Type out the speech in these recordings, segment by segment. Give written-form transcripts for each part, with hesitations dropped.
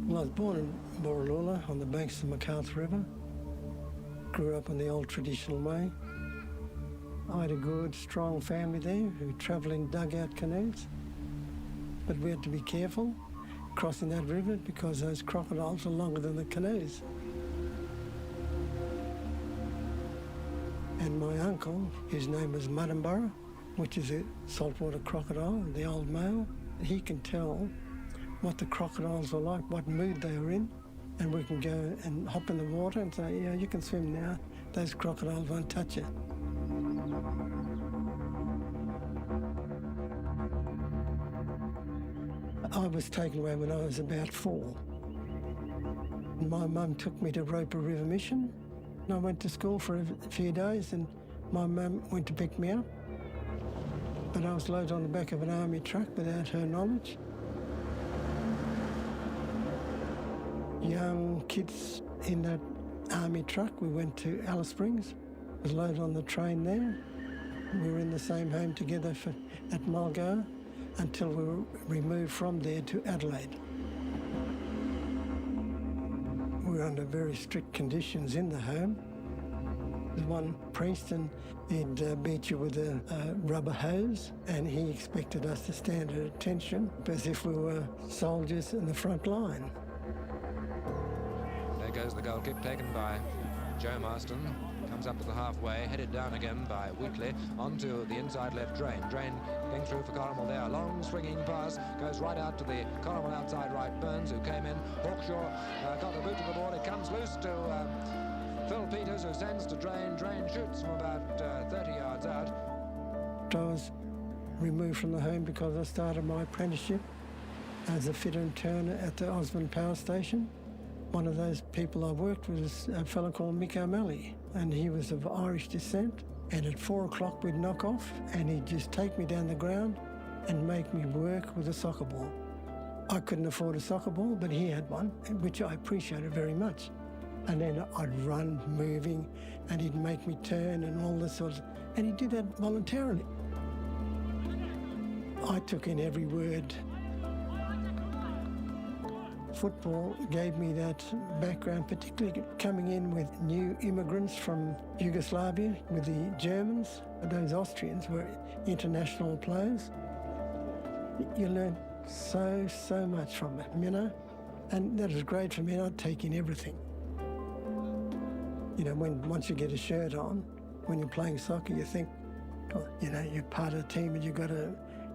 Well, I was born in Borroloola on the banks of the McCarthy River. Grew up in the old traditional way. I had a good, strong family there who travelled in dugout canoes. But we had to be careful crossing that river because those crocodiles are longer than the canoes. And my uncle, his name was Mudumburra, which is a saltwater crocodile, the old male, he can tell what the crocodiles were like, what mood they were in, and we can go and hop in the water and say, yeah, you can swim now. Those crocodiles won't touch you. I was taken away when I was about 4. My mum took me to Roper River Mission. I went to school for a few days and my mum went to pick me up. But I was loaded on the back of an army truck without her knowledge. Young kids in that army truck, we went to Alice Springs. I was loaded on the train there. We were in the same home together at Mulgoa until we were removed from there to Adelaide. We were under very strict conditions in the home. One priest, and he'd beat you with a rubber hose, and he expected us to stand at attention as if we were soldiers in the front line. There goes the goal kick taken by Joe Marston. Comes up to the halfway, headed down again by Wheatley, onto the inside left Drain. Drain getting through for Corrimal there. Long swinging pass, goes right out to the Corrimal outside right. Burns, who came in. Hawkshaw got the boot to the ball. It comes loose to Phil Peters, who sends to Drain. Drain shoots from about 30 yards out. I was removed from the home because I started my apprenticeship as a fitter and turner at the Osborne Power Station. One of those people I worked with was a fellow called Mick O'Malley, and he was of Irish descent. And at 4 o'clock we'd knock off, and he'd just take me down the ground and make me work with a soccer ball. I couldn't afford a soccer ball, but he had one, which I appreciated very much. And then I'd run, moving, and he'd make me turn and all this sort of... And he did that voluntarily. I took in every word. Football gave me that background, particularly coming in with new immigrants from Yugoslavia, with the Germans. Those Austrians were international players. You learn so much from them, you know? And that was great for me. I'd take in everything. You know, once you get a shirt on, when you're playing soccer, you think, oh, you know, you're part of the team and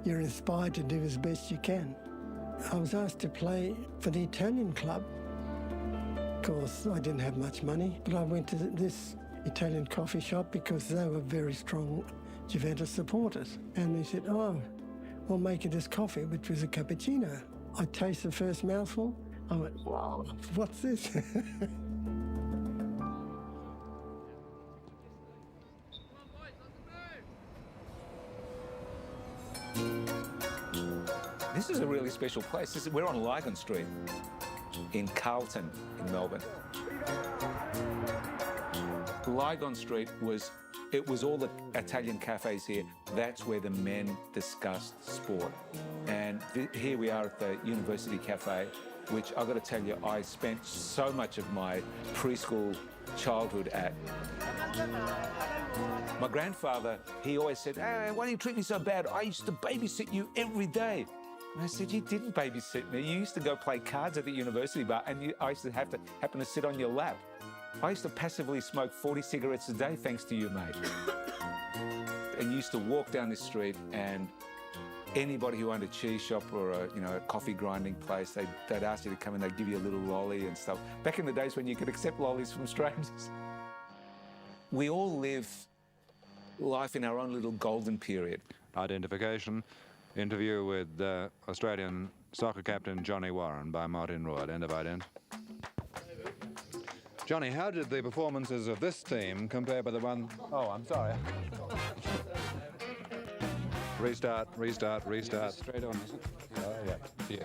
you're inspired to do as best you can. I was asked to play for the Italian club. Of course, I didn't have much money, but I went to this Italian coffee shop because they were very strong Juventus supporters. And they said, oh, we'll make you this coffee, which was a cappuccino. I tasted the first mouthful. I went, wow, what's this? This is a really special place. We're on Lygon Street in Carlton in Melbourne. Lygon Street was all the Italian cafes here. That's where the men discussed sport. And here we are at the University Cafe, which I've got to tell you, I spent so much of my preschool childhood at. My grandfather, he always said, hey, why do you treat me so bad? I used to babysit you every day. And I said, you didn't babysit me. You used to go play cards at the university bar and I used to happen to sit on your lap. I used to passively smoke 40 cigarettes a day thanks to you, mate. And you used to walk down this street and anybody who owned a cheese shop or a coffee grinding place, they'd ask you to come in, they'd give you a little lolly and stuff. Back in the days when you could accept lollies from strangers. We all live life in our own little golden period. Identification. Interview with Australian soccer captain Johnny Warren by Martin Royd. End of ident. Johnny, how did the performances of this team compare with the one... Oh, I'm sorry. Restart. Straight on, is it? Oh, yeah.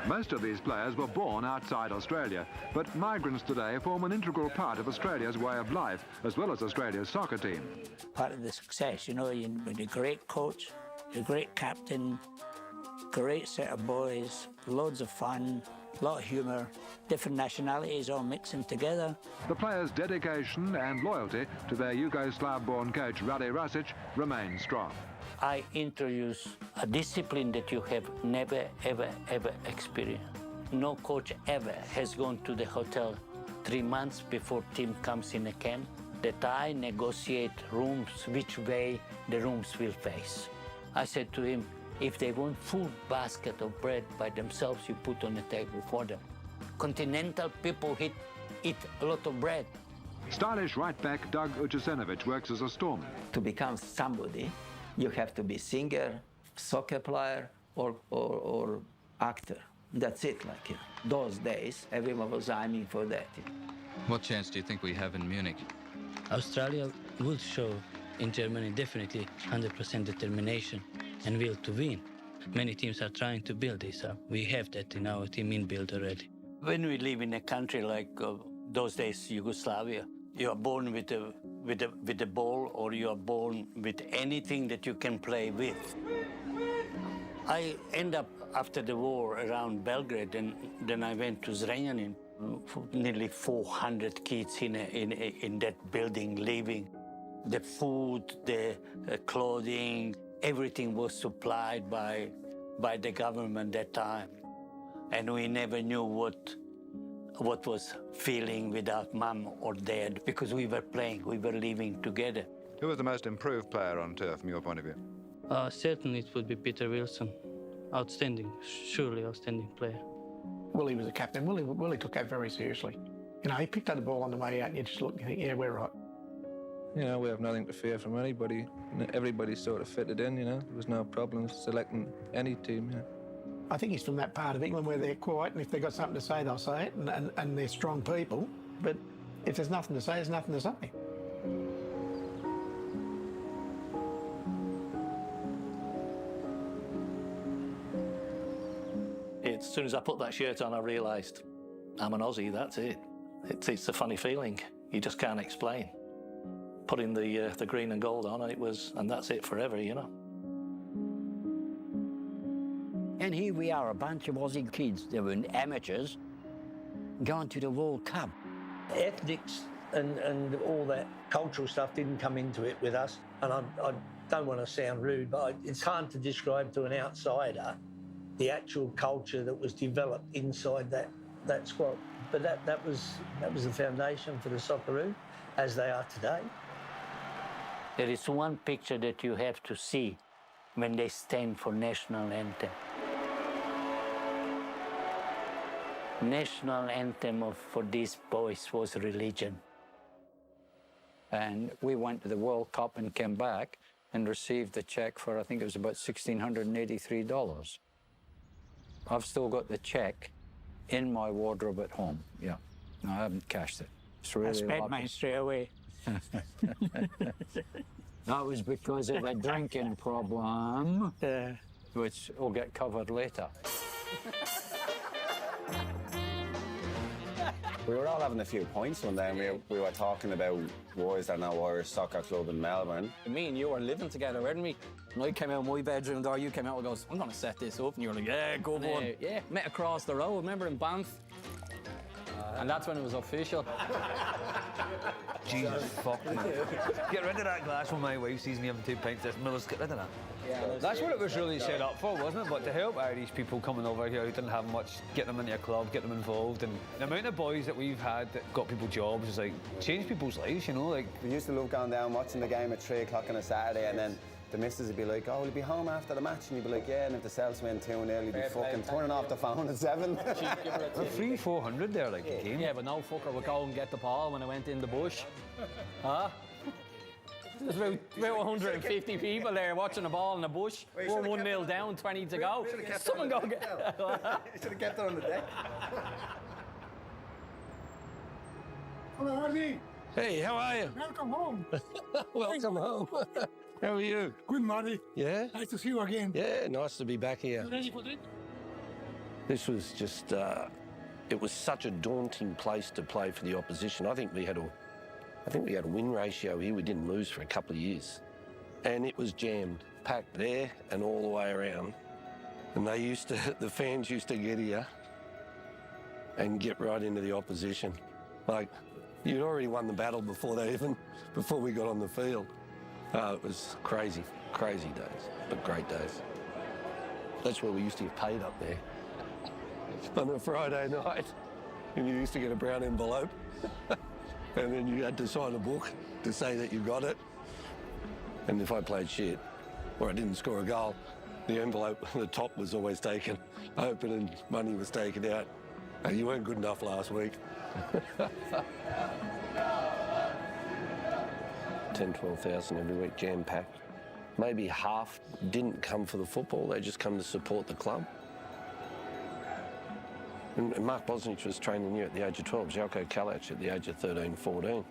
Most of these players were born outside Australia, but migrants today form an integral part of Australia's way of life, as well as Australia's soccer team. Part of the success, you know, with a great coach, a great captain, Great set of boys, loads of fun, lot of humour, different nationalities all mixing together. The players' dedication and loyalty to their Yugoslav-born coach Rade Rasic remain strong. I introduce a discipline that you have never, ever, ever experienced. No coach ever has gone to the hotel 3 months before team comes in a camp, that I negotiate rooms, which way the rooms will face. I said to him, if they want full basket of bread by themselves, you put on the table for them. Continental people eat a lot of bread. Stylish right-back Doug Uchasenovic works as a storeman. To become somebody, you have to be singer, soccer player, or actor. That's it, like, you know. Those days, everyone was aiming for that. You know. What chance do you think we have in Munich? Australia will show in Germany definitely 100% determination and will to win. Many teams are trying to build this up. We have that in our team inbuilt already. When we live in a country like those days, Yugoslavia, you are born with a ball, or you are born with anything that you can play with. I end up after the war around Belgrade, and then I went to Zrenjanin. Nearly 400 kids in that building living. The food, the clothing, everything was supplied by the government that time. And we never knew what was feeling without mum or dad, because we were playing, we were living together. Who was the most improved player on turf from your point of view? Certainly it would be Peter Wilson. Outstanding, surely outstanding player. Willie was a captain. Willie took that very seriously. You know, he picked up the ball on the way out and you just look and you think, yeah, we're right. You know, we have nothing to fear from anybody. Everybody sort of fitted in, you know. There was no problems selecting any team, you know. I think he's from that part of England where they're quiet, and if they've got something to say, they'll say it, and they're strong people. But if there's nothing to say, there's nothing to say. As soon as I put that shirt on, I realised I'm an Aussie, that's it. It's a funny feeling. You just can't explain. Putting the green and gold on, and that's it forever, you know. And here we are, a bunch of Aussie kids. They were amateurs going to the World Cup. Ethnics and all that cultural stuff didn't come into it with us. And I don't want to sound rude, but it's hard to describe to an outsider the actual culture that was developed inside that squad. But that was the foundation for the Socceroo, as they are today. There is one picture that you have to see when they stand for national anthem. National anthem for these boys was religion. And we went to the World Cup and came back and received the check for, I think it was about $1,683. I've still got the check in my wardrobe at home, yeah. No, I haven't cashed it. It's really I spent mine straight away. That was because of a drinking problem, which will get covered later. We were all having a few points one day, and we were talking about why is there no Irish soccer club in Melbourne. Me and you were living together, weren't we? And I came out of my bedroom door, you came out and goes, I'm going to set this up. And you were like, yeah, go on. Yeah, met across the road, remember in Banff? And that's when it was official. Jesus fuck me. Get rid of that glass when my wife sees me having 2 pints. Miller's, get rid of that. Yeah, that's what it was really set up for, wasn't it? But to help Irish people coming over here who didn't have much, get them into a club, get them involved, and the amount of boys that we've had that got people jobs is like changed people's lives, you know. Like we used to love going down watching the game at 3 o'clock on a Saturday, and then the missus would be like, "Oh, we'll be home after the match," and you'd be like, "Yeah." And if the Celts win 2-0, you'd be fucking turning off the phone at 7. 300-400 there, like a game. Yeah, but no fucker would go and get the ball when I went in the bush. Huh? There's about 150 people there watching the ball in the bush. We're 1-0 down, 20 to go. Someone go get it. You should have kept it on the deck. Hello, Harvey. Hey, how are you? Welcome home. Welcome home. How are you? Good, Marty. Yeah? Nice to see you again. Yeah, nice to be back here. Ready for it? This was just, it was such a daunting place to play for the opposition. I think we had a win ratio here. We didn't lose for a couple of years. And it was jammed, packed there and all the way around. And the fans used to get here and get right into the opposition. Like, you'd already won the battle before we got on the field. It was crazy days, but great days. That's where we used to get paid up there. On a Friday night, and you used to get a brown envelope, and then you had to sign a book to say that you got it. And if I played shit, or I didn't score a goal, the envelope, the top was always taken open and money was taken out. And you weren't good enough last week. 10, 12,000 every week, jam-packed. Maybe half didn't come for the football, they just come to support the club. And Mark Bosnich was training here at the age of 12, Željko Kalac at the age of 13, 14.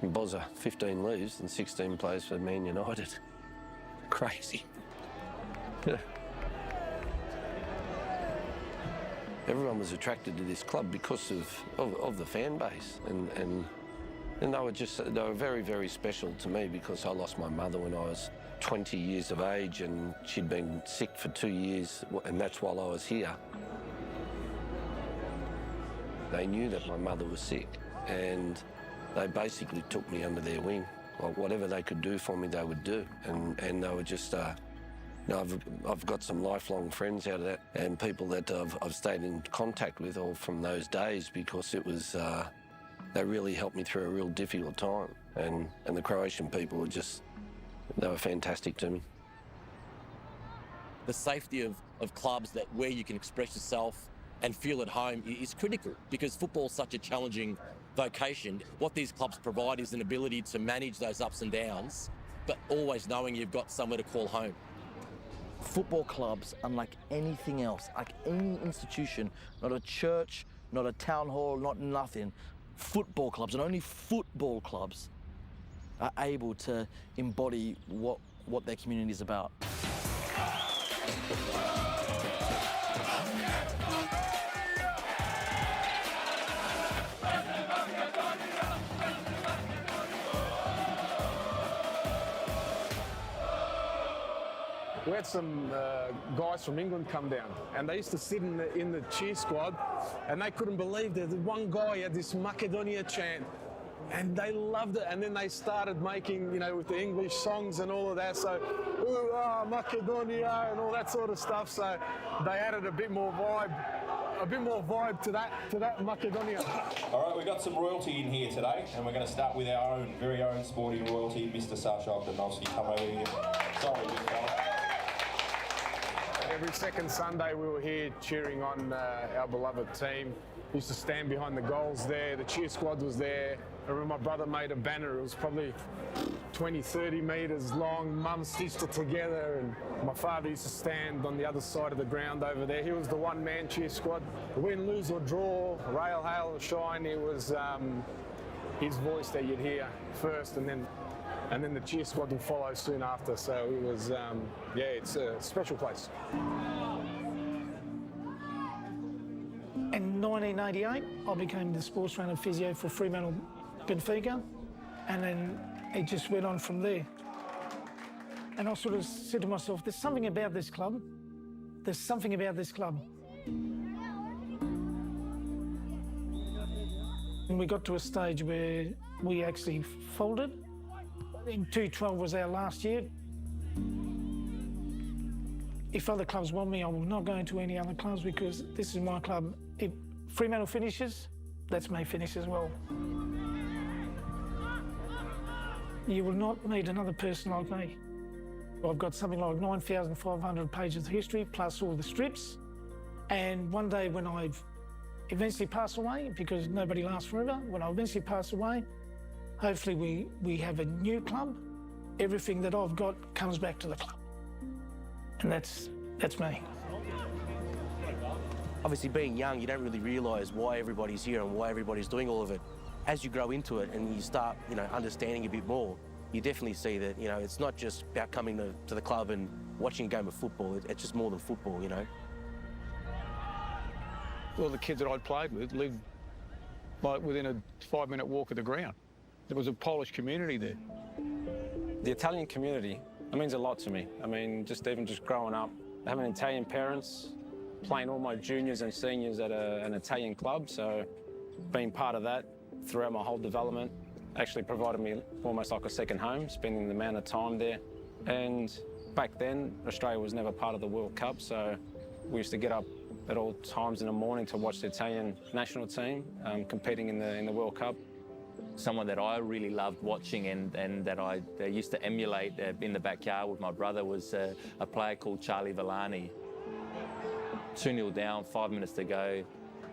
And Bozza, 15 leaves and 16 plays for Man United. Crazy. Everyone was attracted to this club because of the fan base, and they were very, very special to me because I lost my mother when I was 20 years of age, and she'd been sick for 2 years, and that's while I was here. They knew that my mother was sick, and they basically took me under their wing. Like, whatever they could do for me, they would do, and they were just. I've got some lifelong friends out of that, and people that I've stayed in contact with all from those days because it was. They really helped me through a real difficult time, and the Croatian people were they were fantastic to me. The safety of clubs where you can express yourself and feel at home is critical because football is such a challenging vocation. What these clubs provide is an ability to manage those ups and downs, but always knowing you've got somewhere to call home. Football clubs, unlike anything else, like any institution, not a church, not a town hall, not nothing, football clubs, and only football clubs are able to embody what their community is about. We had some guys from England come down, and they used to sit in the cheer squad, and they couldn't believe that one guy had this Macedonia chant, and they loved it. And then they started making, with the English songs and all of that. So, Macedonia and all that sort of stuff. So they added a bit more vibe to that Macedonia. All right, we've got some royalty in here today, and we're going to start with our very own sporting royalty, Mr. Sasha Ogdanovsky. Come over here. Sorry, big fella. Every second Sunday we were here cheering on our beloved team. We used to stand behind the goals there. The cheer squad was there. I remember my brother made a banner. It was probably 20, 30 metres long. Mum stitched it together, and my father used to stand on the other side of the ground over there. He was the one-man cheer squad. Win, lose or draw, rail, hail or shine, it was his voice that you'd hear first, and then the cheer squad will follow soon after. So it was, it's a special place. In 1988, I became the sports trainer physio for Fremantle Benfica, and then it just went on from there. And I sort of said to myself, there's something about this club. There's something about this club. And we got to a stage where we actually folded. In 2012 was our last year. If other clubs want me, I will not go into any other clubs because this is my club. If Fremantle finishes, that's me finish as well. You will not meet another person like me. I've got something like 9,500 pages of history, plus all the strips. And one day when I eventually pass away, because nobody lasts forever, when I eventually pass away, hopefully we have a new club. Everything that I've got comes back to the club. And that's me. Obviously, being young, you don't really realise why everybody's here and why everybody's doing all of it. As you grow into it and you start, understanding a bit more, you definitely see that, it's not just about coming to the club and watching a game of football. It's just more than football, Well, the kids that I'd played with lived within a 5-minute walk of the ground. There was a Polish community there. The Italian community, it means a lot to me. I mean, just growing up having Italian parents, playing all my juniors and seniors at an Italian club, so being part of that throughout my whole development actually provided me almost like a second home, spending the amount of time there. And back then, Australia was never part of the World Cup, so we used to get up at all times in the morning to watch the Italian national team competing in the World Cup. Someone that I really loved watching and that I used to emulate in the backyard with my brother was a player called Charlie Villani. 2-0 down, 5 minutes to go,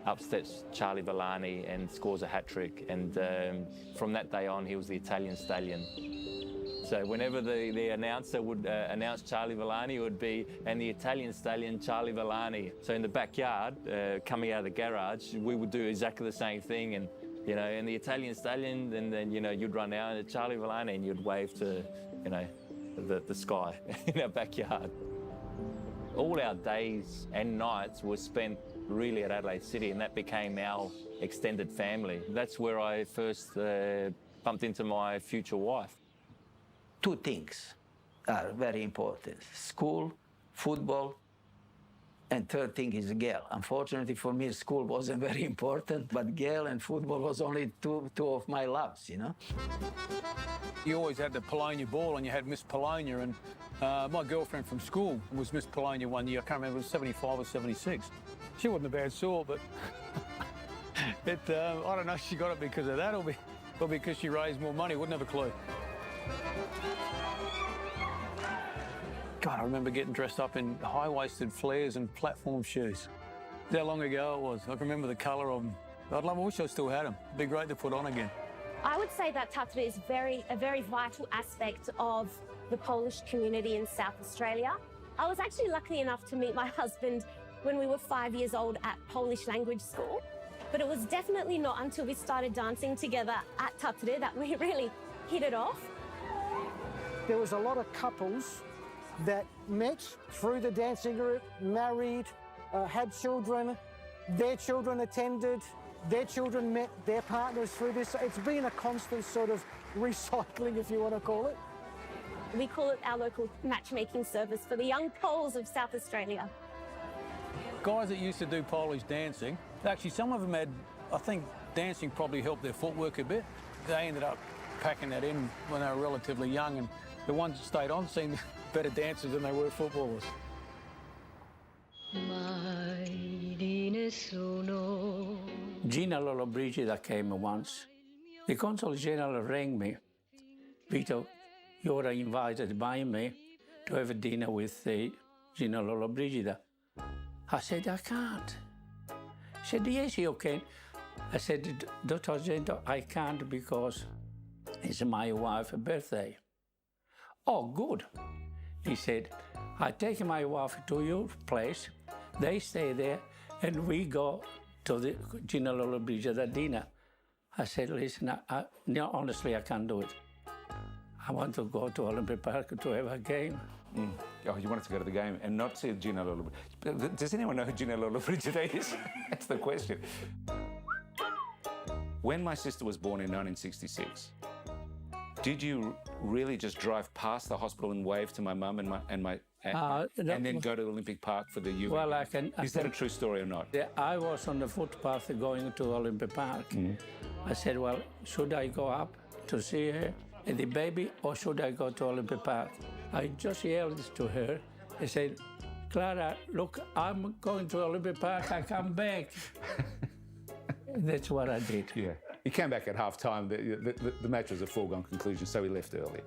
up steps Charlie Villani and scores a hat-trick. And from that day on, he was the Italian stallion. So whenever the announcer would announce Charlie Villani, it would be, and the Italian stallion, Charlie Villani. So in the backyard, coming out of the garage, we would do exactly the same thing. And, you know, and the Italian stallion, and then, you know, you'd run out and Charlie Villani, and you'd wave to, you know, the sky in our backyard. All our days and nights were spent really at Adelaide City, and that became our extended family. That's where I first bumped into my future wife. Two things are very important: school, football, and third thing is girl. Unfortunately for me, school wasn't very important, but girl and football was only two of my loves, you know? You always had the Polonia ball, and you had Miss Polonia, and my girlfriend from school was Miss Polonia one year. I can't remember, it was 75 or 76. She wasn't a bad sort, but I don't know if she got it because of that or because she raised more money. Wouldn't have a clue. God, I remember getting dressed up in high-waisted flares and platform shoes. That's how long ago it was. I can remember the colour of them. I wish I still had them. It'd be great to put on again. I would say that Tattare is a very vital aspect of the Polish community in South Australia. I was actually lucky enough to meet my husband when we were 5 years old at Polish language school. But it was definitely not until we started dancing together at Tattare that we really hit it off. There was a lot of couples that met through the dancing group, married, had children, their children attended, their children met their partners through this. It's been a constant sort of recycling, if you want to call it. We call it our local matchmaking service for the young Poles of South Australia. Guys that used to do Polish dancing, actually some of them had, I think dancing probably helped their footwork a bit. They ended up packing that in when they were relatively young, and the ones that stayed on seemed better dancers than they were footballers. Gina Lollobrigida came once. The consul general rang me. Vito, you're invited by me to have a dinner with Gina Lollobrigida. I said, I can't. She said, yes, you can. I said, Dr. Argento, I can't because it's my wife's birthday. Oh, good. He said, I take my wife to your place, they stay there, and we go to the Gina Lollobrigida dinner. I said, listen, no, honestly, I can't do it. I want to go to Olympic Park to have a game. Oh, you wanted to go to the game and not see Gina Lollobrigida. Does anyone know who Gina Lollobrigida is? That's the question. When my sister was born in 1966, did you really just drive past the hospital and wave to my mum and then go to Olympic Park for the UN? Well, Is that a true story or not? Yeah, I was on the footpath going to Olympic Park. I said, well, should I go up to see her and the baby, or should I go to Olympic Park? I just yelled to her. I said, Clara, look, I'm going to Olympic Park, I come back. That's what I did. Yeah. He came back at half-time. The match was a foregone conclusion, so he left early.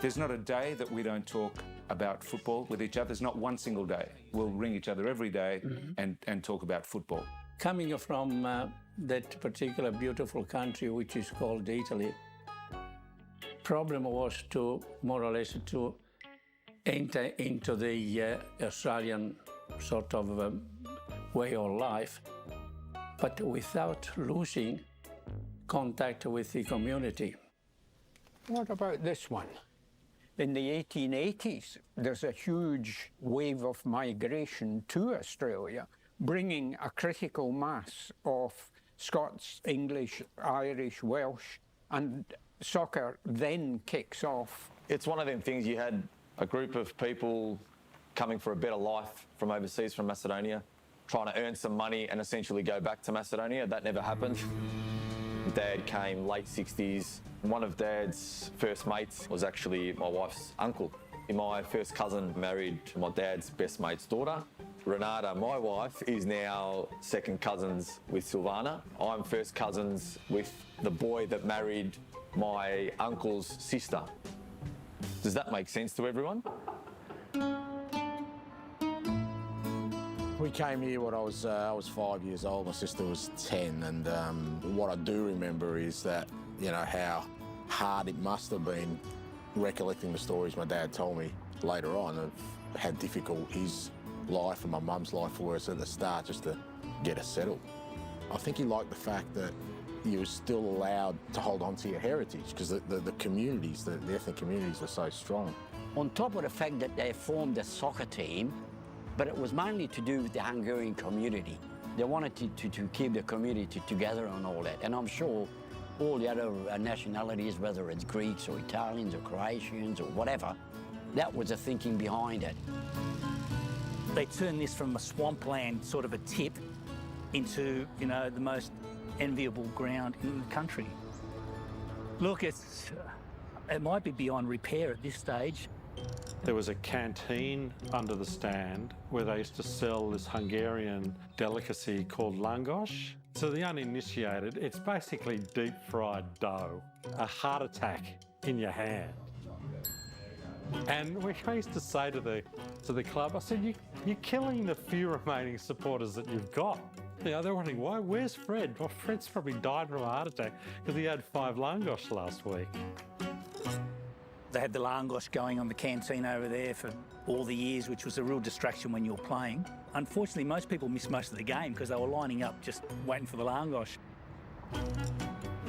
There's not a day that we don't talk about football with each other. There's not one single day. We'll ring each other every day and talk about football. Coming from that particular beautiful country, which is called Italy, problem was to, more or less, to enter into the Australian sort of way of life, but without losing contact with the community. What about this one? In the 1880s, there's a huge wave of migration to Australia, bringing a critical mass of Scots, English, Irish, Welsh, and soccer then kicks off. It's one of them things, you had a group of people coming for a better life from overseas, from Macedonia, trying to earn some money and essentially go back to Macedonia. That never happened. Dad came late 60s. One of Dad's first mates was actually my wife's uncle. My first cousin married my dad's best mate's daughter. Renata, my wife, is now second cousins with Silvana. I'm first cousins with the boy that married my uncle's sister. Does that make sense to everyone? We came here when I was 5 years old. My sister was 10, and what I do remember is that, you know, how hard it must have been recollecting the stories my dad told me later on of how difficult his life and my mum's life was at the start just to get us settled. I think he liked the fact that you were still allowed to hold on to your heritage because the communities, the ethnic communities are so strong. On top of the fact that they formed a soccer team, but it was mainly to do with the Hungarian community. They wanted to keep the community together and all that. And I'm sure all the other nationalities, whether it's Greeks or Italians or Croatians or whatever, that was the thinking behind it. They turned this from a swampland sort of a tip into, you know, the most enviable ground in the country. Look, it might be beyond repair at this stage. There was a canteen under the stand where they used to sell this Hungarian delicacy called langos. To the uninitiated, it's basically deep-fried dough, a heart attack in your hand. And we used to say to the club, I said, you're killing the few remaining supporters that you've got. You know, they're wondering, why? Where's Fred? Well, Fred's probably died from a heart attack because he had 5 langos last week. They had the langos going on the canteen over there for all the years, which was a real distraction when you're playing. Unfortunately, most people missed most of the game because they were lining up just waiting for the langos.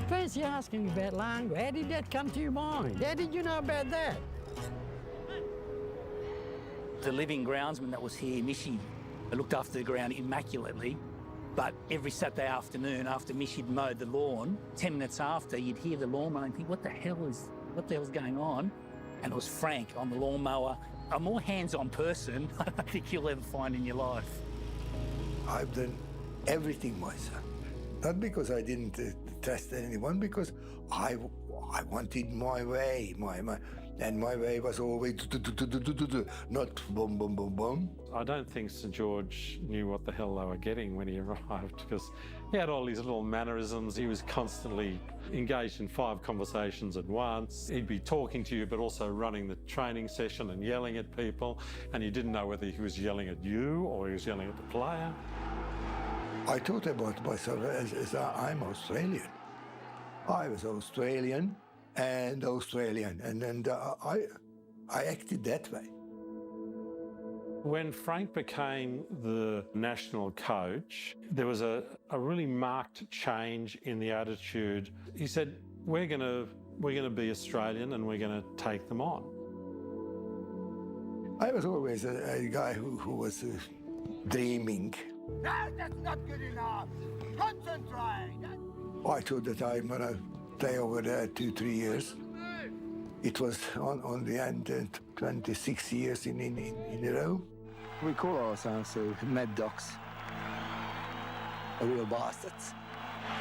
Fancy asking about langos. How did that come to your mind? How did you know about that? The living groundsman that was here, Mishi, looked after the ground immaculately. But every Saturday afternoon, after Mishi had mowed the lawn, 10 minutes after, you'd hear the lawnmower and think, what the hell's going on? And it was Frank on the lawnmower, a more hands-on person I don't think you'll ever find in your life. I've done everything myself. Not because I didn't trust anyone, because I wanted my way, and my way was always not boom, boom, boom, boom. I don't think St George knew what the hell they were getting when he arrived because he had all these little mannerisms. He was constantly engaged in 5 conversations at once. He'd be talking to you but also running the training session and yelling at people, and you didn't know whether he was yelling at you or he was yelling at the player. I thought about myself as I'm Australian. I was Australian and Australian, and I acted that way. When Frank became the national coach, there was a really marked change in the attitude. He said, we're going to be Australian and we're going to take them on. I was always a guy who was dreaming. No, that's not good enough. Concentrate. I thought that I'm going to stay over there 2-3 years. It was on the end 26 years in a row. We call ourselves mad dogs, real bastards.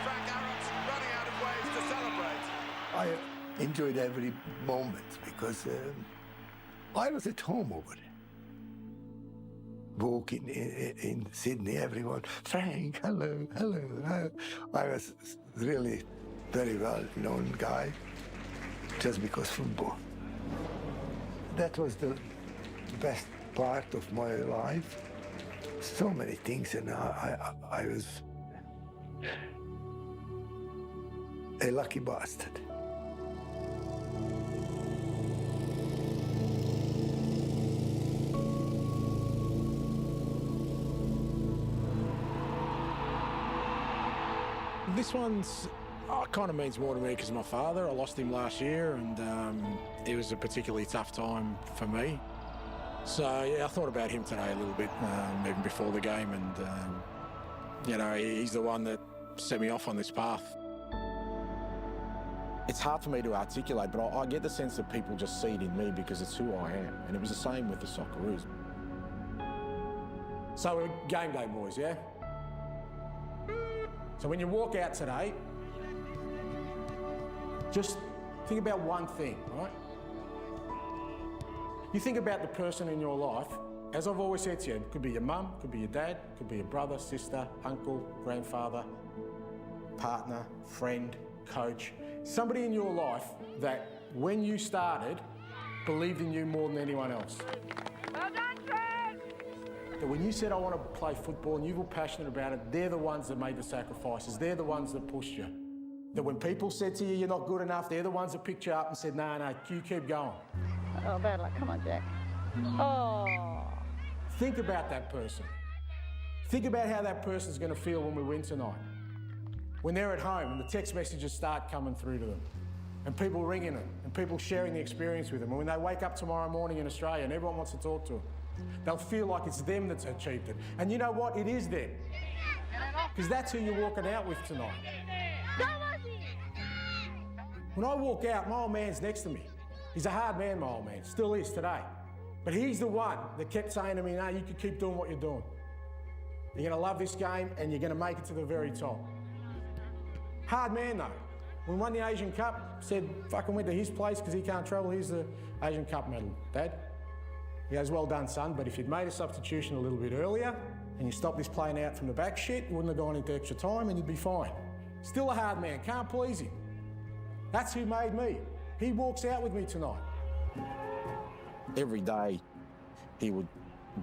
Frank Arons running out of ways to celebrate. I enjoyed every moment because I was at home over there. Walking in Sydney, everyone, Frank, hello, hello. I was really very well-known guy just because football. That was the best part of my life. So many things, and I was a lucky bastard. This one's kind of means more to me because my father, I lost him last year, and it was a particularly tough time for me. So yeah, I thought about him today a little bit, even before the game, and you know, he's the one that set me off on this path. It's hard for me to articulate, but I get the sense that people just see it in me because it's who I am, and it was the same with the Socceroos. So we're game day boys, yeah? So when you walk out today, just think about one thing, right? You think about the person in your life, as I've always said to you, it could be your mum, could be your dad, could be your brother, sister, uncle, grandfather, partner, friend, coach, somebody in your life that when you started, believed in you more than anyone else. Well done, Trent! That when you said, I want to play football and you were passionate about it, they're the ones that made the sacrifices. They're the ones that pushed you. That when people said to you, you're not good enough, they're the ones that picked you up and said, no, you keep going. Oh, bad luck. Come on, Jack. Oh. Think about that person. Think about how that person's going to feel when we win tonight. When they're at home and the text messages start coming through to them and people ringing them and people sharing the experience with them. And when they wake up tomorrow morning in Australia and everyone wants to talk to them, they'll feel like it's them that's achieved it. And you know what? It is them. Because that's who you're walking out with tonight. When I walk out, my old man's next to me. He's a hard man, my old man, still is today. But he's the one that kept saying to me, no, you can keep doing what you're doing. You're going to love this game and you're going to make it to the very top. Hard man, though. When we won the Asian Cup, said, fucking went to his place because he can't travel. Here's the Asian Cup medal, Dad. He goes, well done, son, but if you'd made a substitution a little bit earlier and you stopped this playing out from the back shit, you wouldn't have gone into extra time and you'd be fine. Still a hard man, can't please him. That's who made me. He walks out with me tonight. Every day, he would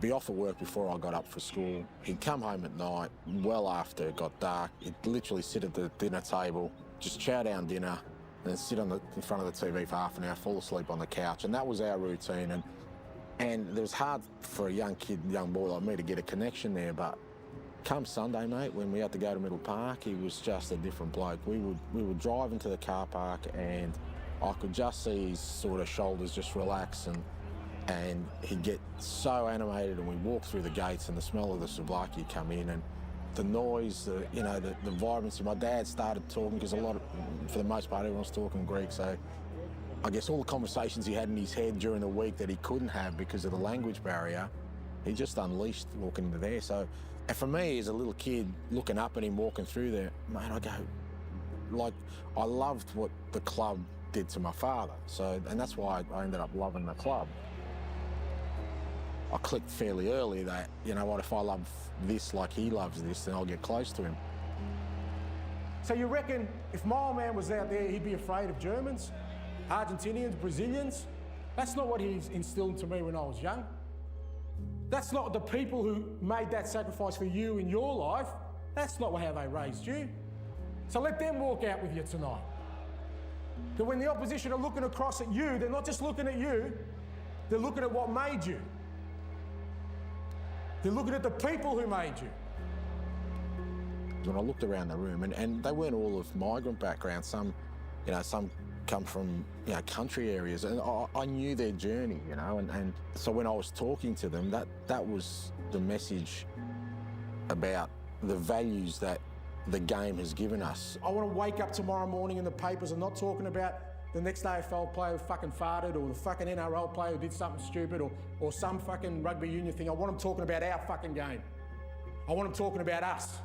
be off at work before I got up for school. He'd come home at night, well after it got dark. He'd literally sit at the dinner table, just chow down dinner, and then sit in front of the TV for half an hour, fall asleep on the couch. And that was our routine. And it was hard for a young boy like me to get a connection there, but come Sunday, mate, when we had to go to Middle Park, he was just a different bloke. We would drive into the car park and I could just see his sort of shoulders just relax and he'd get so animated, and we'd walk through the gates and the smell of the souvlaki would come in, and the noise, the vibrancy. My dad started talking because for the most part, everyone's talking Greek, so I guess all the conversations he had in his head during the week that he couldn't have because of the language barrier, he just unleashed walking into there. So, and for me as a little kid, looking up at him walking through there, mate, I go, like, I loved what the club did to my father. So, and that's why I ended up loving the club. I clicked fairly early that, you know what, if I love this like he loves this, then I'll get close to him. So you reckon if my old man was out there, he'd be afraid of Germans, Argentinians, Brazilians? That's not what he instilled into me when I was young. That's not the people who made that sacrifice for you in your life. That's not how they raised you. So let them walk out with you tonight. That when the opposition are looking across at you, they're not just looking at you, they're looking at what made you. They're looking at the people who made you. When I looked around the room, and they weren't all of migrant backgrounds, some come from, country areas, and I knew their journey, and so when I was talking to them, that was the message about the values that the game has given us. I want to wake up tomorrow morning in the papers and not talking about the next AFL player who fucking farted, or the fucking NRL player who did something stupid, or some fucking rugby union thing. I want them talking about our fucking game. I want them talking about us.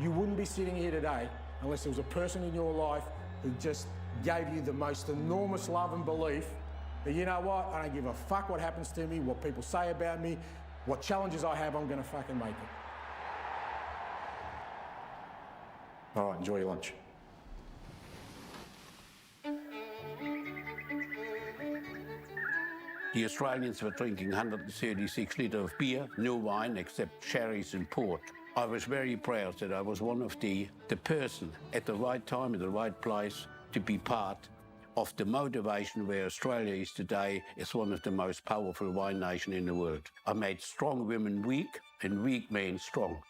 You wouldn't be sitting here today unless there was a person in your life who just gave you the most enormous love and belief that, you know what, I don't give a fuck what happens to me, what people say about me, what challenges I have, I'm gonna fucking make it. All right, enjoy your lunch. The Australians were drinking 136 litres of beer, no wine except sherries and port. I was very proud that I was one of the person at the right time, at the right place, to be part of the motivation where Australia is today as one of the most powerful wine nations in the world. I made strong women weak, and weak men strong.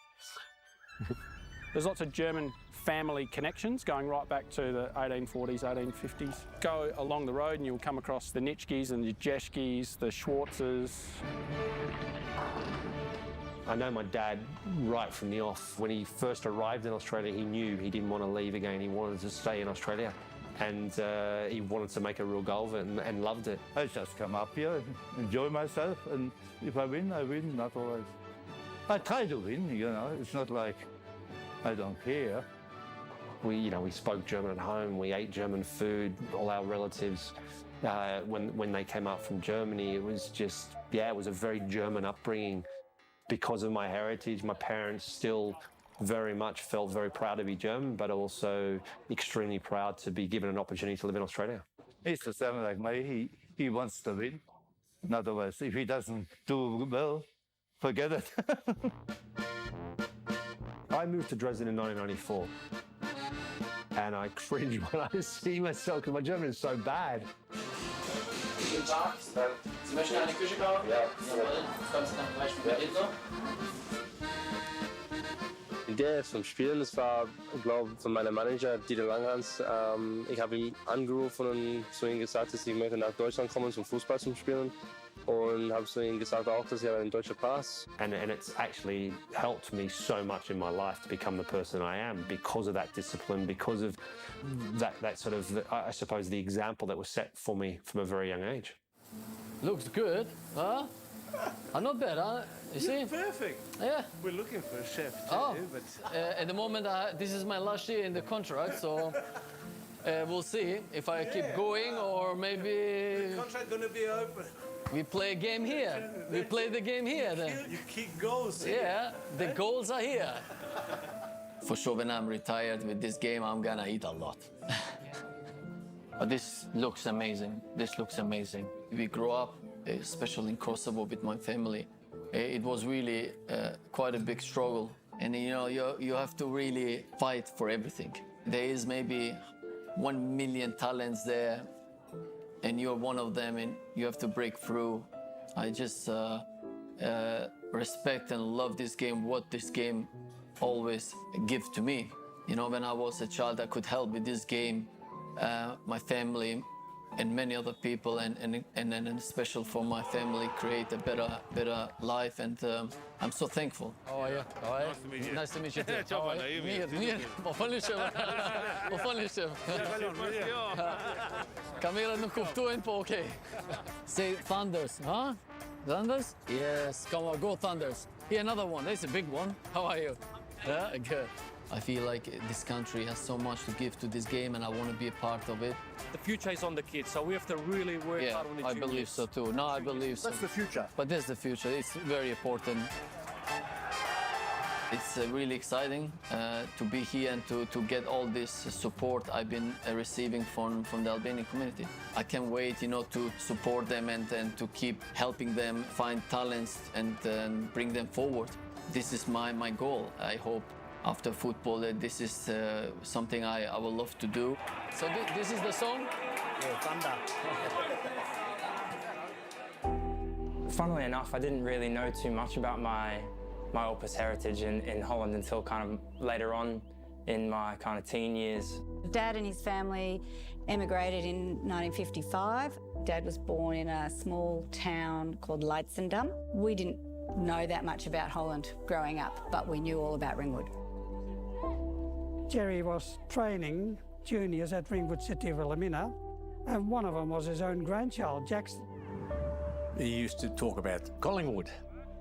There's lots of German family connections going right back to the 1840s, 1850s. Go along the road and you'll come across the Nitschkes and the Jeschkes, the Schwartzes. I know my dad right from the off. When he first arrived in Australia, he knew he didn't want to leave again. He wanted to stay in Australia. and he wanted to make a real go of it and loved it. I just come up here, enjoy myself, and if I win, not always. I try to win, you know, it's not like I don't care. We spoke German at home, we ate German food, all our relatives, when they came up from Germany, it was just, it was a very German upbringing. Because of my heritage, my parents still very much felt very proud to be German, but also extremely proud to be given an opportunity to live in Australia. He's the same like me, he wants to win. In other words, if he doesn't do well, forget it. I moved to Dresden in 1994, and I cringe when I see myself because my German is so bad. Guten Tag, Sie möchten eine Küche kaufen? Ja. Jawohl, das Ganze dann gleich mit Inder. Die Idee zum Spielen, das war, glaube ich, von meinem Manager Dieter Langhans. Ich habe ihn angerufen und zu ihm gesagt, dass ich möchte nach Deutschland kommen zum Fußball zu spielen. Und habe zu ihm gesagt auch, dass ich einen deutschen Pass. And it's actually helped me so much in my life to become the person I am because of that discipline, because of that sort of, I suppose, the example that was set for me from a very young age. Looks good, huh? Not bad, huh? You see? Perfect. Yeah. We're looking for a chef too, but... At the moment, this is my last year in the contract, so we'll see if I keep going or maybe... The contract gonna be open. We play a game here. We play the game here then. You kick goals here. Yeah, the goals are here. For sure, when I'm retired with this game, I'm gonna eat a lot. But this looks amazing. This looks amazing. We grew up, especially in Kosovo with my family. It was really quite a big struggle. And you have to really fight for everything. There is maybe 1 million talents there, and you're one of them, and you have to break through. I just respect and love this game, what this game always gives to me. You know, when I was a child, I could help with this game, my family and many other people, and especially for my family, create a better life, and I'm so thankful. How are you? All right. Nice to meet you. Nice to meet you too. How are you? Mir. Wovon ist du? Kamera nu kuptuin po okay. Say Thunders, huh? Thunders? Yes, come on, go Thunders. Here, another one. That's a big one. How are you? Yeah, good. I feel like this country has so much to give to this game, and I want to be a part of it. The future is on the kids, so we have to really work hard on the I believe so too. No, I believe so. That's the future. But that's the future. It's very important. It's really exciting to be here and to get all this support I've been receiving from the Albanian community. I can't wait, to support them and to keep helping them find talents and bring them forward. This is my goal. I hope after football that this is something I will love to do. So this is the song? Yeah, Thunder. Funnily enough, I didn't really know too much about my Opus heritage in Holland until kind of later on in my kind of teen years. Dad and his family emigrated in 1955. Dad was born in a small town called Leidschendam. We didn't know that much about Holland growing up, but we knew all about Ringwood. Jerry was training juniors at Ringwood City of Wilhelmina, and one of them was his own grandchild, Jackson. He used to talk about Collingwood,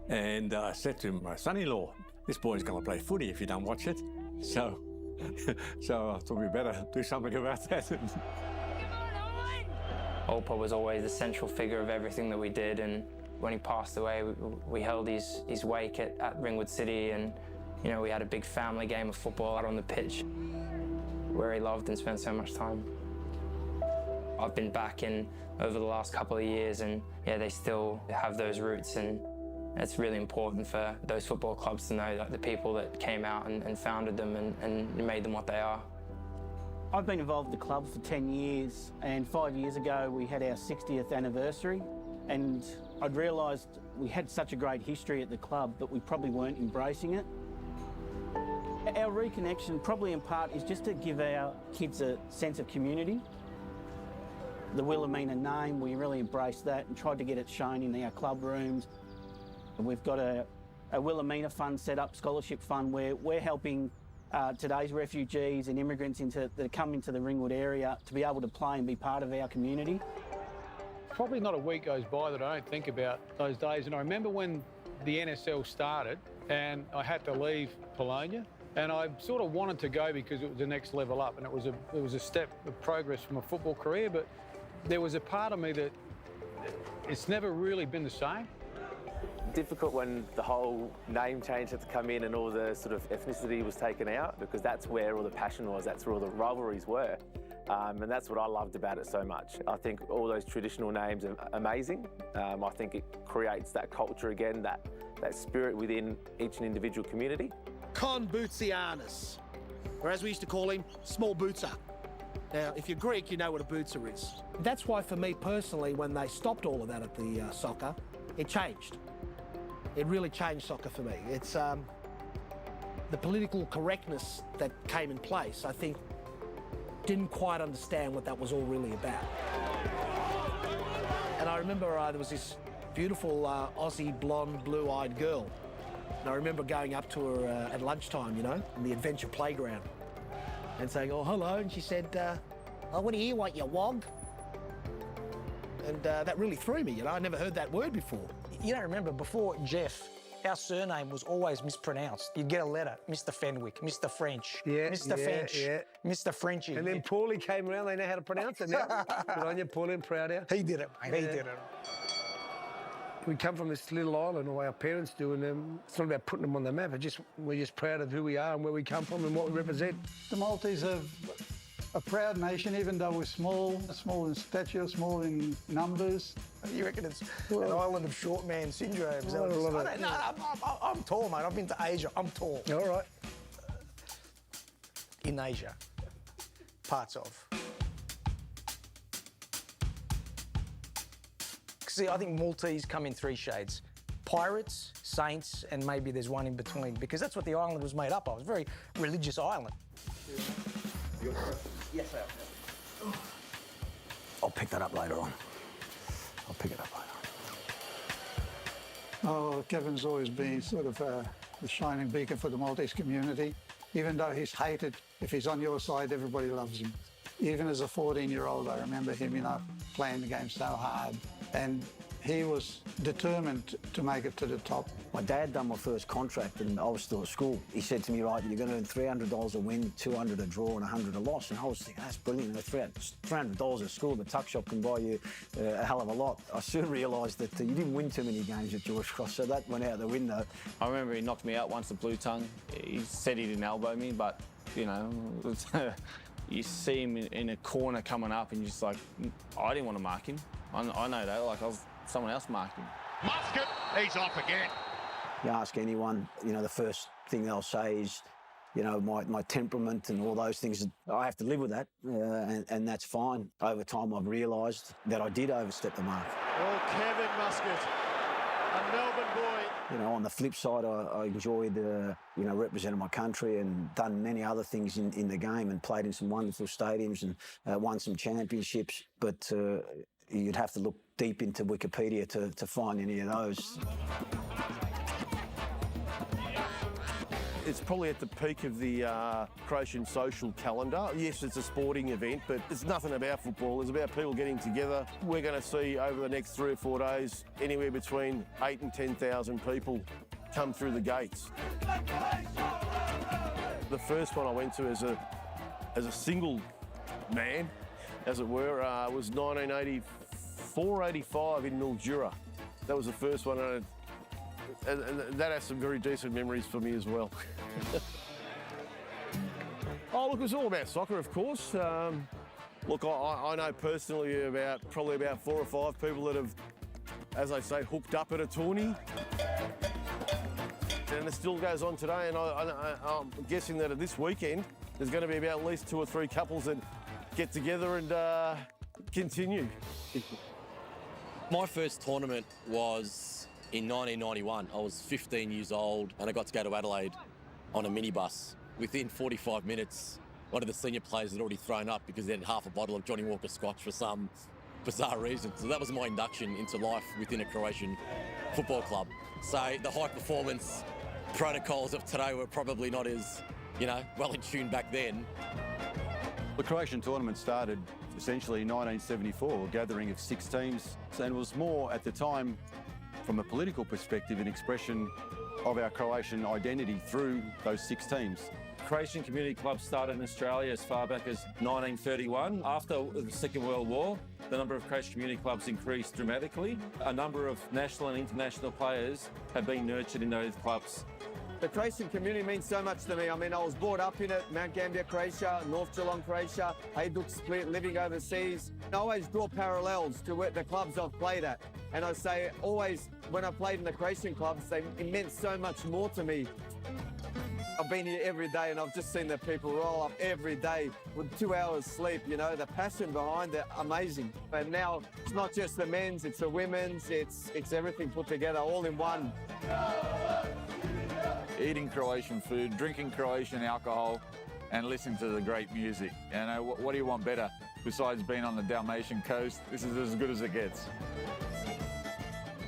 and I said to my son-in-law, this boy's going to play footy if you don't watch it. So I thought we better do something about that. Opa was always the central figure of everything that we did, and when he passed away, we held his wake at Ringwood City, and we had a big family game of football out on the pitch where he loved and spent so much time. I've been back in over the last couple of years, and they still have those roots, and it's really important for those football clubs to know that the people that came out and founded them and made them what they are. I've been involved with the club for 10 years, and 5 years ago we had our 60th anniversary, and I'd realised we had such a great history at the club, but we probably weren't embracing it. Our reconnection, probably in part, is just to give our kids a sense of community. The Wilhelmina name, we really embraced that and tried to get it shown in our club rooms. We've got a Wilhelmina fund set up, scholarship fund, where we're helping today's refugees and immigrants that come into the Ringwood area to be able to play and be part of our community. Probably not a week goes by that I don't think about those days. And I remember when the NSL started and I had to leave Polonia, and I sort of wanted to go because it was the next level up and it was a step of progress from a football career, but there was a part of me that it's never really been the same. Difficult when the whole name change had to come in and all the sort of ethnicity was taken out, because that's where all the passion was, that's where all the rivalries were. And that's what I loved about it so much. I think all those traditional names are amazing. I think it creates that culture again, that spirit within each individual community. Con Bootsianus, or as we used to call him, Small Bootser. Now, if you're Greek, you know what a bootser is. That's why, for me personally, when they stopped all of that at the soccer, it changed. It really changed soccer for me. It's the political correctness that came in place, I think, didn't quite understand what that was all really about. And I remember there was this beautiful Aussie blonde, blue-eyed girl. And I remember going up to her at lunchtime, you know, in the adventure playground, and saying, "Oh, hello," and she said, "Oh, what do you want, you wog?" And that really threw me, you know, I never heard that word before. You don't remember, before Jeff, our surname was always mispronounced. You'd get a letter, Mr. Fenwick, Mr. French, Mr. Finch, Mr. Frenchy. And then Paulie came around, they know how to pronounce it now. Good on you, Paulie, I'm proud of you. He did it, mate, he did it. We come from this little island, or our parents do, and it's not about putting them on the map, we're just proud of who we are and where we come from and what we represent. The Maltese are a proud nation, even though we're small in stature, small in numbers. You reckon it's an island of short man syndrome? Is that what it is? I'm tall, mate. I've been to Asia. I'm tall. All right. In Asia. Parts of. See, I think Maltese come in three shades. Pirates, saints, and maybe there's one in between, because that's what the island was made up of. It was a very religious island. Yes, sir. I'll pick that up later on. I'll pick it up later on. Oh, Kevin's always been sort of the shining beacon for the Maltese community. Even though he's hated, if he's on your side, everybody loves him. Even as a 14-year-old, I remember him, you know, playing the game so hard. And he was determined to make it to the top. My dad done my first contract and I was still at school. He said to me, right, you're going to earn $300 a win, $200 a draw and $100 a loss. And I was thinking, that's brilliant. $300 at school, the tuck shop can buy you a hell of a lot. I soon realised that you didn't win too many games at George Cross, so that went out the window. I remember he knocked me out once at Blue Tongue. He said he didn't elbow me, but, you know, you see him in a corner coming up and you're just like, I didn't want to mark him. I know that, like someone else marked him. Muscat, he's off again. You ask anyone, you know, the first thing they'll say is, you know, my temperament and all those things. I have to live with that, and that's fine. Over time, I've realised that I did overstep the mark. Oh, Kevin Muscat, a Melbourne boy. You know, on the flip side, I enjoyed, you know, representing my country and done many other things in the game and played in some wonderful stadiums and won some championships. But you'd have to look deep into Wikipedia to find any of those. It's probably at the peak of the Croatian social calendar. Yes, it's a sporting event, but it's nothing about football. It's about people getting together. We're going to see over the next 3 or 4 days anywhere between 8,000 and 10,000 people come through the gates. The first one I went to as a single man, as it were, was 1984-85 in Mildura. That was the first one, and that has some very decent memories for me as well. Oh, look, it was all about soccer, of course. Look, I know personally probably about 4 or 5 people that have, as I say, hooked up at a tourney. And it still goes on today, and I'm guessing that at this weekend, there's going to be about at least 2 or 3 couples that get together and continue. My first tournament was in 1991. I was 15 years old and I got to go to Adelaide on a minibus. Within 45 minutes, one of the senior players had already thrown up because they had half a bottle of Johnny Walker Scotch for some bizarre reason. So that was my induction into life within a Croatian football club. So the high performance protocols of today were probably not as well in tune back then. The Croatian tournament started essentially in 1974, a gathering of 6 teams, and was more at the time, from a political perspective, an expression of our Croatian identity through those 6 teams. Croatian community clubs started in Australia as far back as 1931. After the Second World War, the number of Croatian community clubs increased dramatically. A number of national and international players have been nurtured in those clubs. The Croatian community means so much to me. I mean, I was brought up in it, Mount Gambier, Croatia, North Geelong, Croatia, Hajduk Split, living overseas. I always draw parallels to the clubs I've played at. And I say always, when I played in the Croatian clubs, it meant so much more to me. I've been here every day and I've just seen the people roll up every day with 2 hours sleep, the passion behind it, amazing. And now it's not just the men's, it's the women's, it's everything put together, all in one. Eating Croatian food, drinking Croatian alcohol, and listening to the great music. What do you want better besides being on the Dalmatian coast? This is as good as it gets.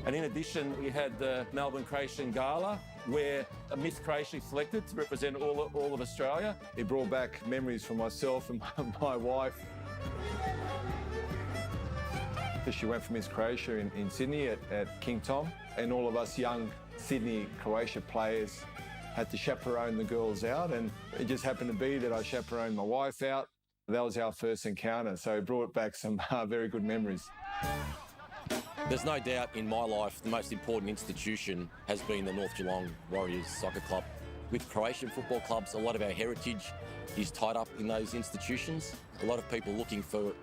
And in addition, we had the Melbourne Croatian Gala, where a Miss Croatia selected to represent all of Australia. It brought back memories for myself and my wife. She went for Miss Croatia in Sydney at King Tom, and all of us young Sydney Croatia players had to chaperone the girls out, and it just happened to be that I chaperoned my wife out. That was our first encounter, so it brought back some very good memories. There's no doubt in my life the most important institution has been the North Geelong Warriors Soccer Club. With Croatian football clubs, a lot of our heritage is tied up in those institutions. A lot of people looking for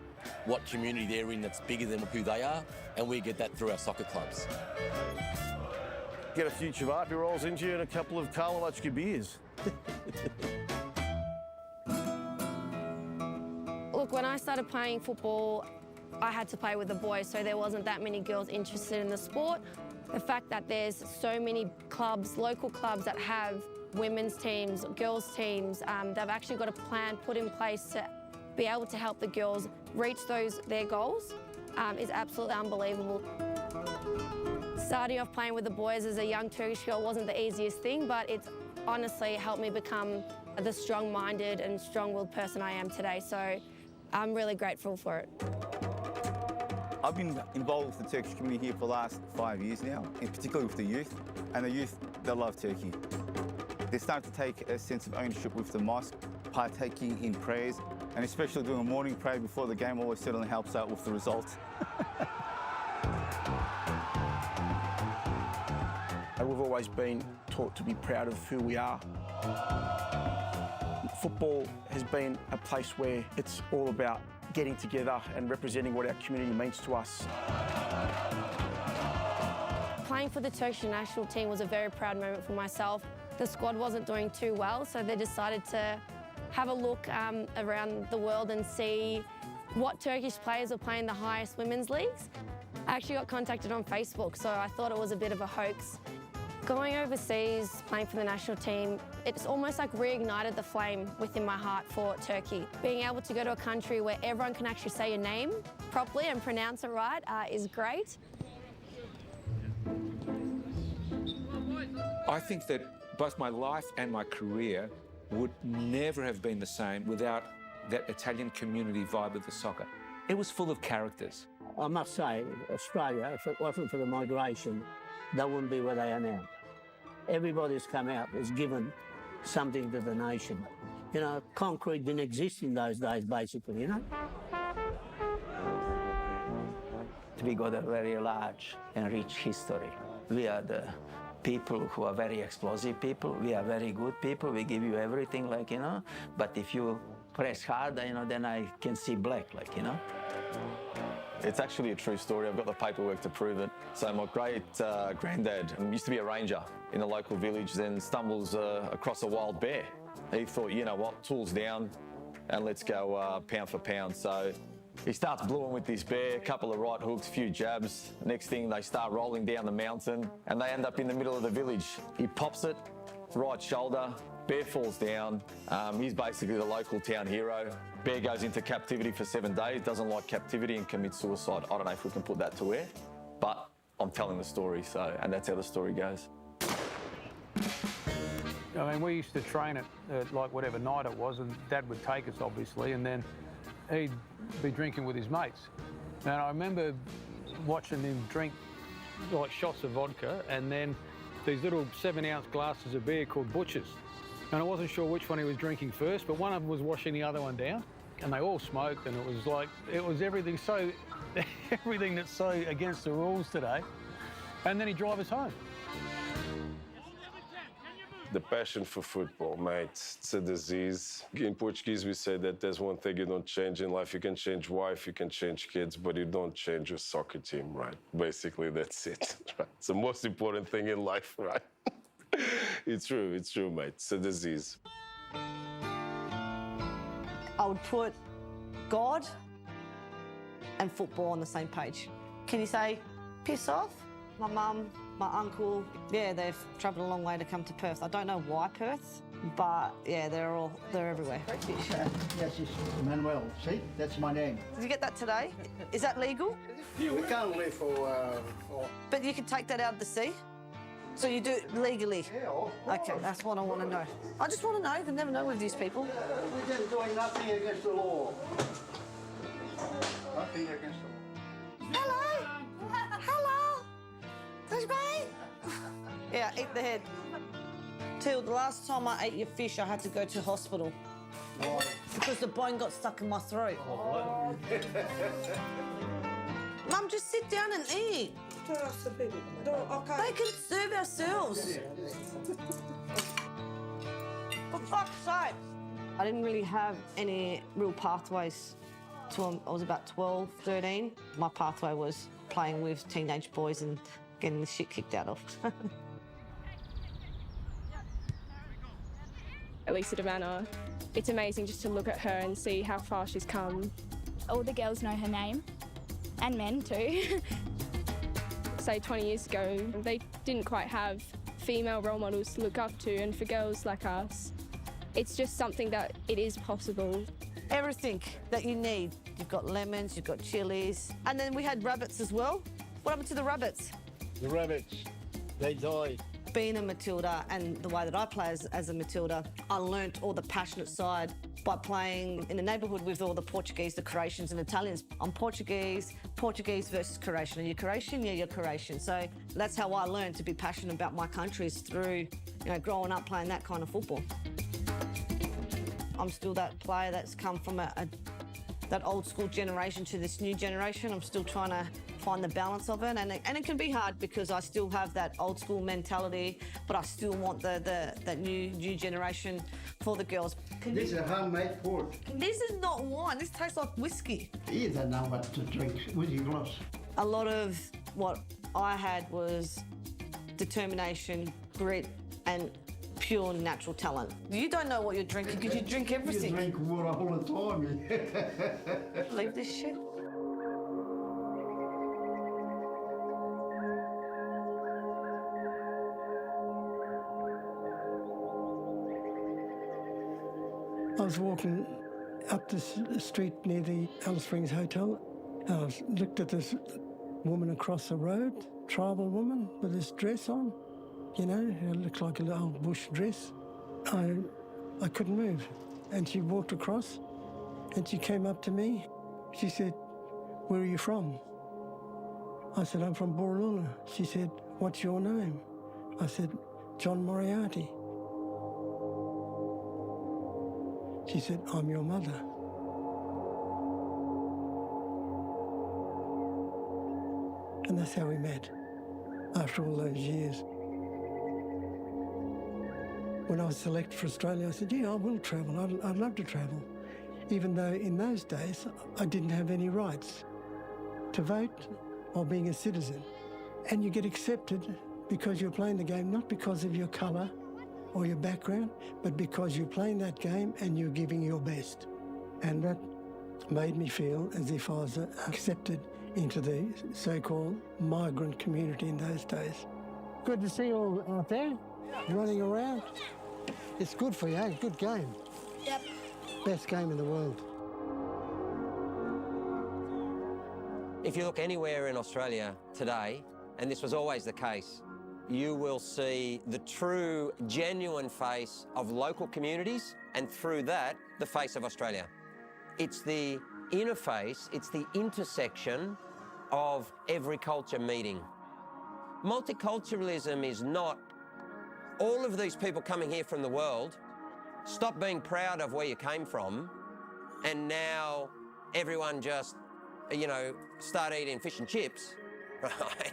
what community they're in that's bigger than who they are, and we get that through our soccer clubs. Get a few Chavapi rolls into you and a couple of Karlovački beers. Look, when I started playing football, I had to play with the boys, so there wasn't that many girls interested in the sport. The fact that there's so many clubs, local clubs that have women's teams, girls' teams, they've actually got a plan put in place to be able to help the girls reach their goals is absolutely unbelievable. Starting off playing with the boys as a young Turkish girl wasn't the easiest thing, but it's honestly helped me become the strong-minded and strong-willed person I am today, so I'm really grateful for it. I've been involved with the Turkish community here for the last 5 years now, in particular with the youth, and the youth, they love Turkey. They're starting to take a sense of ownership with the mosque, partaking in prayers, and especially doing a morning prayer before the game always certainly helps out with the results. We've always been taught to be proud of who we are. Football has been a place where it's all about getting together and representing what our community means to us. Playing for the Turkish national team was a very proud moment for myself. The squad wasn't doing too well, so they decided to have a look around the world and see what Turkish players were playing the highest women's leagues. I actually got contacted on Facebook, so I thought it was a bit of a hoax. Going overseas, playing for the national team, it's almost like reignited the flame within my heart for Turkey. Being able to go to a country where everyone can actually say your name properly and pronounce it right is great. I think that both my life and my career would never have been the same without that Italian community vibe of the soccer. It was full of characters. I must say, Australia, if it wasn't for the migration, they wouldn't be where they are now. Everybody who's come out has given something to the nation. You know, concrete didn't exist in those days, basically, you know. We got a very large and rich history. We are the people who are very explosive people. We are very good people. We give you everything, like, you know. But if you press hard, you know, then I can see black, like, you know. It's actually a true story. I've got the paperwork to prove it. So my great granddad used to be a ranger in a local village, then stumbles across a wild bear. He thought, you know what, tools down and let's go pound for pound. So he starts blueing with this bear, a couple of right hooks, a few jabs. Next thing, they start rolling down the mountain and they end up in the middle of the village. He pops it, right shoulder, bear falls down. He's basically the local town hero. Bear goes into captivity for 7 days, doesn't like captivity and commits suicide. I don't know if we can put that to air, but I'm telling the story, and that's how the story goes. I mean, we used to train at like whatever night it was, and Dad would take us, obviously, and then he'd be drinking with his mates. And I remember watching him drink like shots of vodka and then these little 7-ounce glasses of beer called Butchers. And I wasn't sure which one he was drinking first, but one of them was washing the other one down. And they all smoked, and it was everything so, everything that's so against the rules today. And then he'd drive us home. The passion for football, mate, it's a disease. In Portuguese, we say that there's one thing you don't change in life. You can change wife, you can change kids, but you don't change your soccer team, right? Basically, that's it, right? It's the most important thing in life, right? It's true, mate. It's a disease. I would put God and football on the same page. Can you say, piss off? My mum, my uncle, yeah, they've travelled a long way to come to Perth. I don't know why Perth, but yeah, they're everywhere. Yes, it's Manuel. See, that's my name. Did you get that today? Is that legal? Yeah, we can't live for... But you can take that out of the sea? So you do it legally? Yeah, okay, that's what I want to know. I just want to know. You can never know with these people. We're just doing nothing against the law. Nothing against the law. Hello! Hello! That's me! Yeah, eat the head. Till the last time I ate your fish, I had to go to hospital. Why? Because the bone got stuck in my throat. Mum, just sit down and eat. Okay. They can serve ourselves. For fuck's sake. I didn't really have any real pathways till I was about 12, 13. My pathway was playing with teenage boys and getting the shit kicked out of. Elisa De Vanna, it's amazing just to look at her and see how far she's come. All the girls know her name, and men too. Say 20 years ago, they didn't quite have female role models to look up to, and for girls like us, it's just something that it is possible. Everything that you need. You've got lemons, you've got chilies, and then we had rabbits as well. What happened to the rabbits? The rabbits, they died. Being a Matilda and the way that I play as a Matilda, I learnt all the passionate side by playing in a neighbourhood with all the Portuguese, the Croatians and Italians. I'm Portuguese versus Croatian. Are you Croatian? Yeah, you're Croatian. So that's how I learned to be passionate about my country, is through, growing up playing that kind of football. I'm still that player that's come from that old school generation to this new generation. I'm still trying to find the balance of it, and it can be hard because I still have that old school mentality, but I still want that new generation for the girls. This is a homemade port. This is not wine. This tastes like whiskey. You don't know what to drink with your glass. A lot of what I had was determination, grit, and pure natural talent. You don't know what you're drinking because you drink everything. You drink water all the time. Leave this shit. I was walking up the street near the Alice Springs Hotel. I looked at this woman across the road, tribal woman with this dress on. It looked like an old bush dress. I couldn't move. And she walked across and she came up to me. She said, "Where are you from?" I said, "I'm from Borroloola." She said, "What's your name?" I said, "John Moriarty." She said, "I'm your mother." And that's how we met, after all those years. When I was selected for Australia, I said, "Yeah, I will travel. I'd love to travel." Even though in those days, I didn't have any rights to vote or being a citizen. And you get accepted because you're playing the game, not because of your colour or your background, but because you're playing that game and you're giving your best. And that made me feel as if I was accepted into the so-called migrant community in those days. Good to see you all out there, running around. It's good for you, eh? Good game. Yep. Best game in the world. If you look anywhere in Australia today, and this was always the case, you will see the true, genuine face of local communities, and through that, the face of Australia. It's the interface, it's the intersection of every culture meeting. Multiculturalism is not all of these people coming here from the world, stop being proud of where you came from, and now everyone just, you know, start eating fish and chips, right?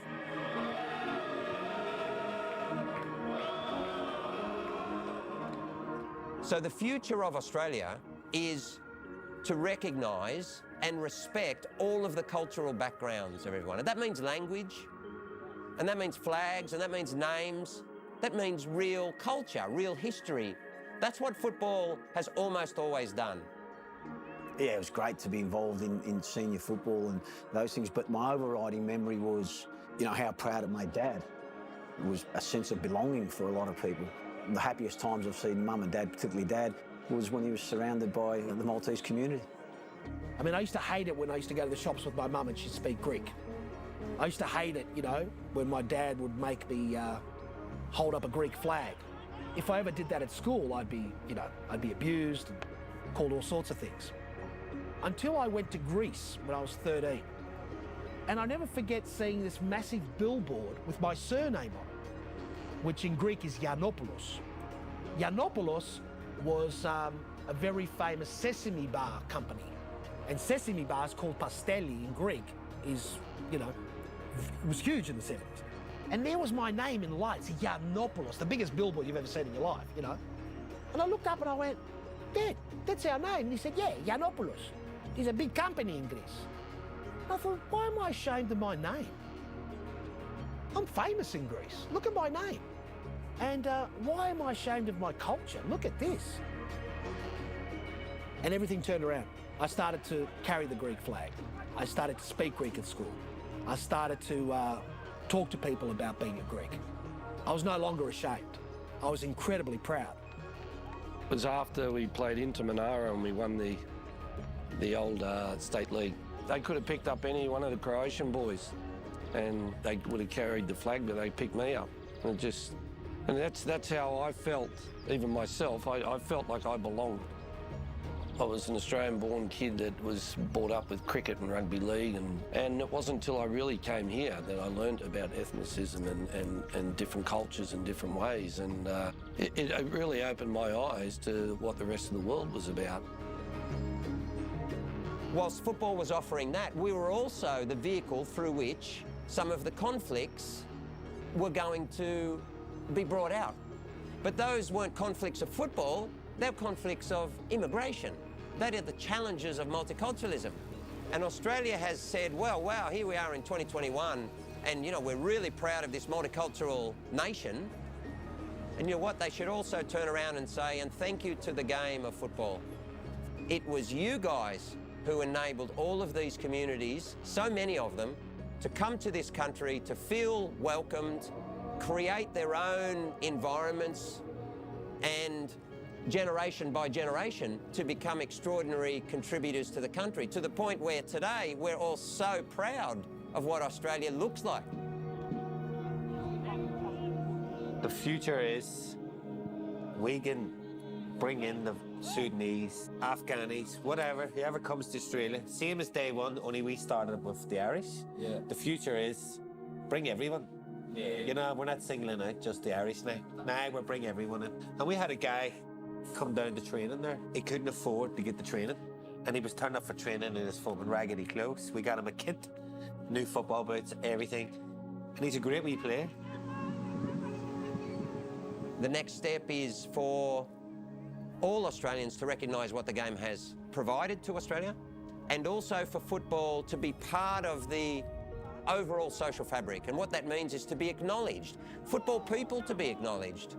So the future of Australia is to recognise and respect all of the cultural backgrounds of everyone. And that means language, and that means flags, and that means names. That means real culture, real history. That's what football has almost always done. Yeah, it was great to be involved in senior football and those things, but my overriding memory was, you know, how proud it made Dad. It was a sense of belonging for a lot of people. The happiest times I've seen Mum and Dad, particularly Dad, was when he was surrounded by the Maltese community. I mean, I used to hate it when I used to go to the shops with my mum and she'd speak Greek. I used to hate it, you know, when my dad would make me hold up a Greek flag. If I ever did that at school, I'd be abused and called all sorts of things. Until I went to Greece when I was 13. And I never forget seeing this massive billboard with my surname on it, which in Greek is Yiannopoulos. Yiannopoulos was a very famous sesame bar company. And sesame bars, called pastelli in Greek, is, you know, it was huge in the 70s. And there was my name in lights, Yiannopoulos, the biggest billboard you've ever seen in your life, you know. And I looked up and I went, Dad, that's our name. And he said, yeah, Yiannopoulos. He's a big company in Greece. And I thought, why am I ashamed of my name? I'm famous in Greece. Look at my name. And why am I ashamed of my culture? Look at this. And everything turned around. I started to carry the Greek flag. I started to speak Greek at school. I started to talk to people about being a Greek. I was no longer ashamed. I was incredibly proud. It was after we played Inter Monara and we won the old state league. They could have picked up any one of the Croatian boys and they would have carried the flag, but they picked me up. And that's how I felt, even myself. I felt like I belonged. I was an Australian-born kid that was brought up with cricket and rugby league, and it wasn't until I really came here that I learned about ethnicism and different cultures in different ways, and it really opened my eyes to what the rest of the world was about. Whilst football was offering that, we were also the vehicle through which some of the conflicts were going to be brought out. But those weren't conflicts of football, they were conflicts of immigration. That are the challenges of multiculturalism. And Australia has said, well, wow, here we are in 2021, and you know, we're really proud of this multicultural nation. And you know what, they should also turn around and say, and thank you to the game of football. It was you guys who enabled all of these communities, so many of them, to come to this country, to feel welcomed, create their own environments, and generation by generation to become extraordinary contributors to the country, to the point where today we're all so proud of what Australia looks like. The future is we can bring in the Sudanese, Afghanis, whatever, whoever comes to Australia, same as day one, only we started with the Irish. Yeah. The future is bring everyone. Yeah. You know, we're not singling out just the Irish now. Now we're bringing everyone in. And we had a guy come down to training there. He couldn't afford to get the training, and he was turned up for training in his fucking raggedy clothes. We got him a kit, new football boots, everything, and he's a great wee player. The next step is for all Australians to recognise what the game has provided to Australia, and also for football to be part of the overall social fabric. And what that means is to be acknowledged, football people to be acknowledged.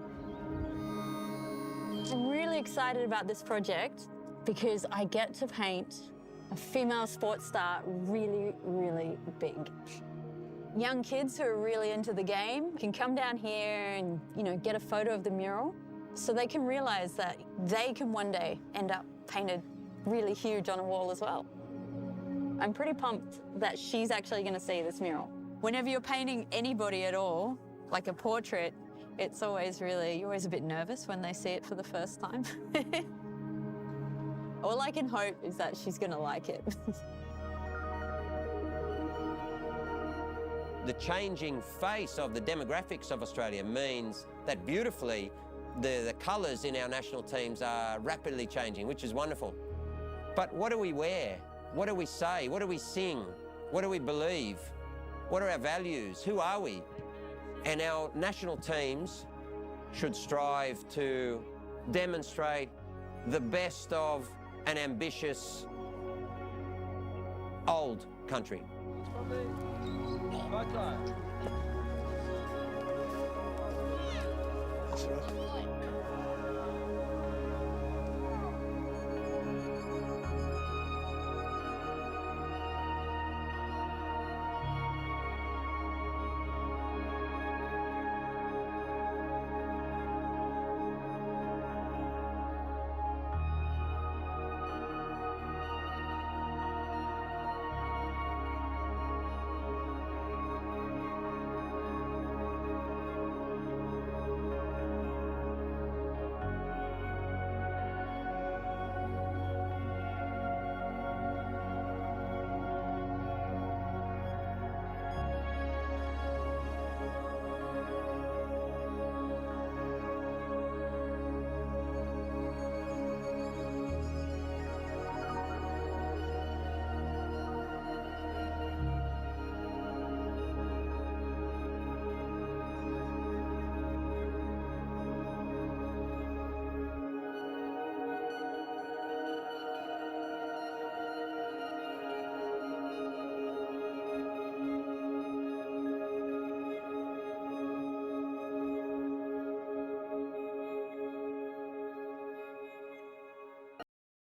I'm really excited about this project because I get to paint a female sports star really, really big. Young kids who are really into the game can come down here and, you know, get a photo of the mural so they can realise that they can one day end up painted really huge on a wall as well. I'm pretty pumped that she's actually going to see this mural. Whenever you're painting anybody at all, Like a portrait, it's always you're always a bit nervous when they see it for the first time. All I can hope is that she's going to like it. The changing face of the demographics of Australia means that beautifully the colours in our national teams are rapidly changing, which is wonderful. But what do we wear? What do we say? What do we sing? What do we believe? What are our values? Who are we? And our national teams should strive to demonstrate the best of an ambitious old country. Okay.